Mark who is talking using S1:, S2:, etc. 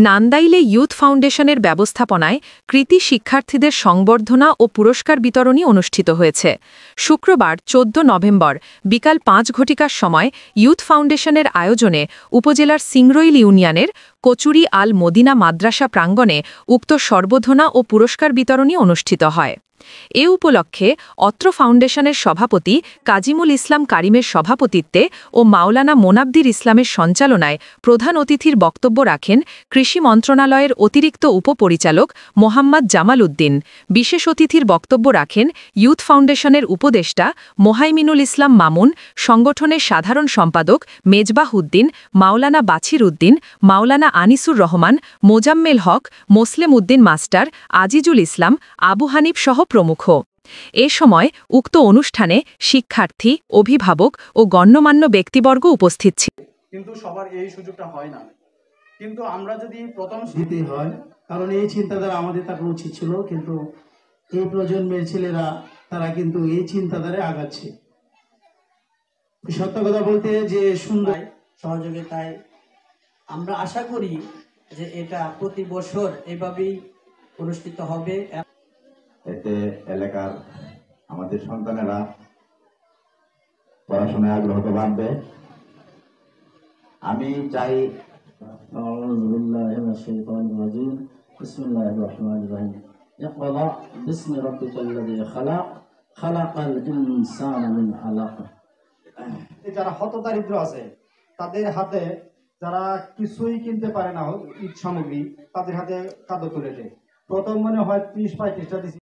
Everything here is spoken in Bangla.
S1: নান্দাইলে ইউথ ফাউন্ডেশনের ব্যবস্থাপনায় কৃতী শিক্ষার্থীদের সংবর্ধনা ও পুরস্কার বিতরণী অনুষ্ঠিত হয়েছে। শুক্রবার ১৪ নভেম্বর বিকাল ৫ ঘটিকার সময় ইউথ ফাউন্ডেশনের আয়োজনে উপজেলার সিংরইল ইউনিয়নের কচুরি আল মদিনা মাদ্রাসা প্রাঙ্গণে উক্ত সংবর্ধনা ও পুরস্কার বিতরণী অনুষ্ঠিত হয়। এ উপলক্ষে অত্র ফাউন্ডেশনের সভাপতি কাজিমুল ইসলাম কারিমের সভাপতিত্বে ও মাওলানা মোনাব্বির ইসলামের সঞ্চালনায় প্রধান অতিথির বক্তব্য রাখেন কৃষি মন্ত্রণালয়ের অতিরিক্ত উপপরিচালক মোহাম্মদ জামাল উদ্দিন। বিশেষ অতিথির বক্তব্য রাখেন ইউথ ফাউন্ডেশনের উপদেষ্টা মোহাইমিনুল ইসলাম মামুন, সংগঠনের সাধারণ সম্পাদক মেজবাহ উদ্দিন, মাওলানা বাছির উদ্দিন, মাওলানা আনিসুর রহমান, মোজাম্মেল হক, মোসলেম উদ্দিন মাস্টার, আজিজুল ইসলাম, আবু হানিফ সহ প্রমুখ। এ সময় উক্ত অনুষ্ঠানে শিক্ষার্থী, অভিভাবক ও গণ্যমান্য ব্যক্তিবর্গ উপস্থিত ছিল।
S2: কিন্তু সবার এই সুযোগটা হয় না, কিন্তু আমরা যদি প্রথম দিতে হয়, কারণ এই চিন্তাধারা আমাদের থাকা উচিত ছিল, কিন্তু এই প্রজন্মের ছেলেরা তারা কিন্তু এই চিন্তাধারায় আগাচ্ছে। সত্য কথা বলতে যে সুন্দর সহযোগিতায় আমরা আশা করি যে এটা প্রতি বছর এভাবেই অনুষ্ঠিত হবে।
S3: এতে এলাকার আমাদের সন্তানেরা পড়াশোনায় আগ্রহ বাড়বে। আমি চাই
S2: যারা হতদারিদ্র আছে তাদের হাতে, যারা কিছুই কিনতে পারে না ঈদ সামগ্রী, তাদের হাতে খাদ্য তুলে দেয়। প্রথম মনে হয় ৩০-৩৫টা